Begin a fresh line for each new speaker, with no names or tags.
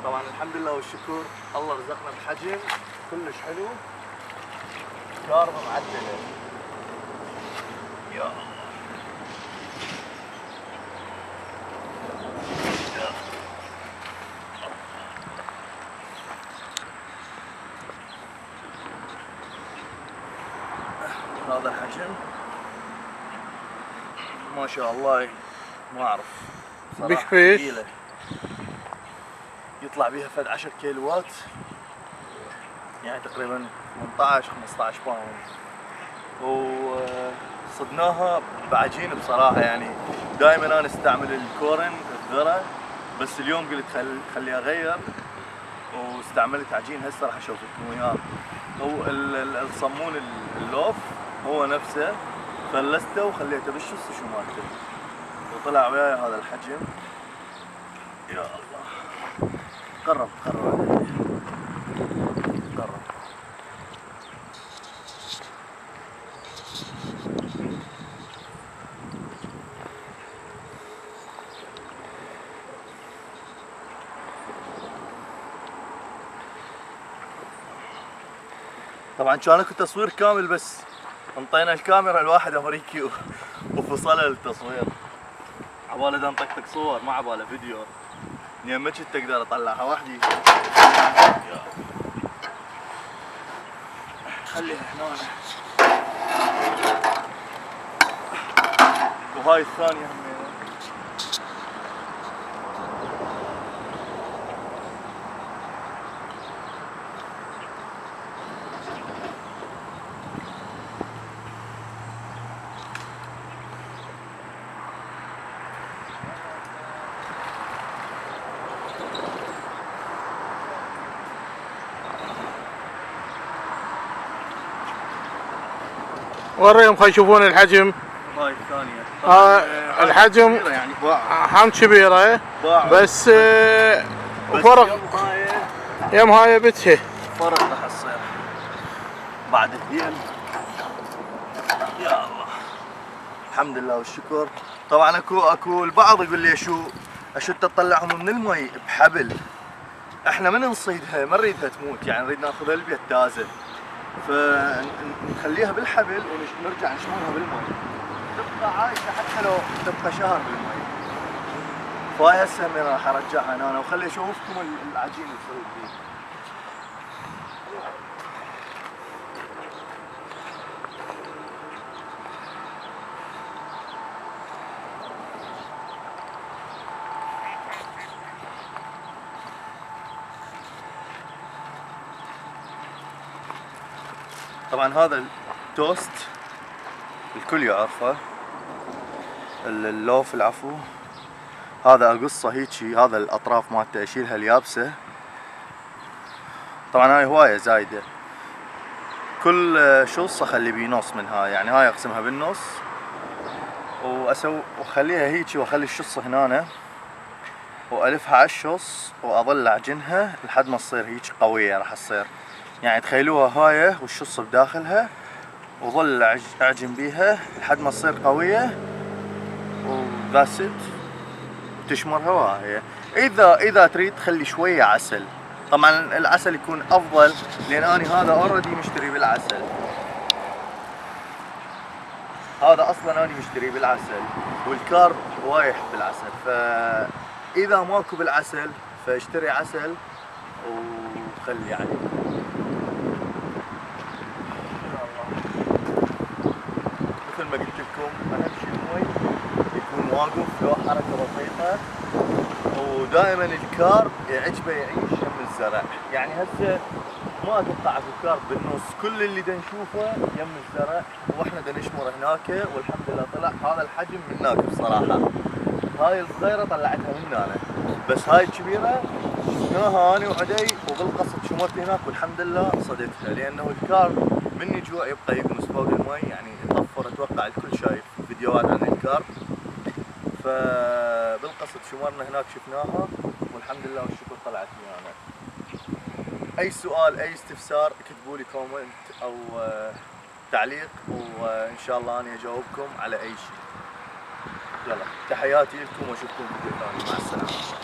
طبعا الحمد لله والشكر الله رزقنا بحجم كلش حلو، كاربة معدلة. يا الله هذا الحجم ما شاء الله، ما اعرف
بيش فيش
ثقيلة. يطلع بيها فد 10 كيلوات، يعني تقريبا 18 15 باوند. وصدناها بعجين بصراحة، يعني دائما انا استعمل الكورن الذرة، بس اليوم قلت خلي اغير واستعملت عجين. هسه راح اشوفكم وياه. هو الصمون اللوف هو نفسه، فلسته وخليته بالشص شو مالته، وطلع وياي هذا الحجم. يا الله قرب قرب قرب. طبعا كان اكو تصوير كامل، بس انطينا الكاميرا الواحد امريكي وفصلها للتصوير. عباله دا نطقطق صور، ما عباله فيديو. يمك تقدر اطلعها وحدي. خليها هنا. وهاي الثانية همينة.
وريهم خلي يشوفون الحجم.
هاي الثانية
الحجم
يعني باع
حام كبيرة، بس فرق يم هاي بتها
فرق راح تصير بعد الدين. يا الله الحمد لله والشكر. طبعا اكو البعض يقول لي شو تطلعهم من المي بحبل. احنا من نصيدها ما نريدها تموت، يعني نريد ناخذها البيت تازه، فنخليها بالحبل ونرجع نشمونها بالمي، تبقى عايشه حتى لو تبقى شهر بالمي. فهاي هسه من راح ارجعها انا وخلي اشوفكم العجين اللي يسوي فيه. طبعا هذا التوست الكل يعرفه، اللوف العفو. هذا اقصه هيجي، هذا الاطراف مالته اشيلها اليابسه. طبعا هاي هوايه زايده، كل شص اخلي بيه نص من هاي، يعني هاي اقسمها بالنص واخليها هيجي، واخلي الشص هنا والفها على الشص واظل اعجنها لحد ما تصير هيك قويه. راح تصير يعني تخيلوها هاي والشص بداخلها، وظل اعجن بيها لحد ما تصير قويه وذاتس ات، وتشمرها وهاي. اذا تريد تخلي شويه عسل، طبعا العسل يكون افضل، لان انا هذا اوريدي مشتري بالعسل، هذا اصلا انا مشتري بالعسل، والكارب هواي يحب العسل. فاذا ماكو بالعسل فاشتري عسل وخلي عليه. مثل ما قلت لكم اهم شيء المي يكون واقف، لو حركه بسيطه، ودائما الكارب يعجبه يعيش يم الزرع. يعني هسه ما اتوقع اكو كارب بالنص، كل اللي دا نشوفه يم الزرع، واحنا دا نشمر هناك، والحمد لله طلع هذا الحجم من هناك بصراحه. هاي الصغيره طلعتها من هنا، بس هاي الكبيره شفناها انا وعدي وبالقصد شمرت هناك، والحمد لله صدتها، لانه الكارب من جوا يبقى يقمص فوق المي. يعني يطفر، اتوقع الكل شايف فيديوهات عن الكارب، فبالقصد شمرنا هناك شفناها، والحمد لله والشكر طلعت هنا. اي سؤال اي استفسار اكتبوا لي كومنت او تعليق، وان شاء الله انا اجاوبكم على اي شيء. يلا تحياتي لكم واشوفكم فيديو ثاني، مع السلامه.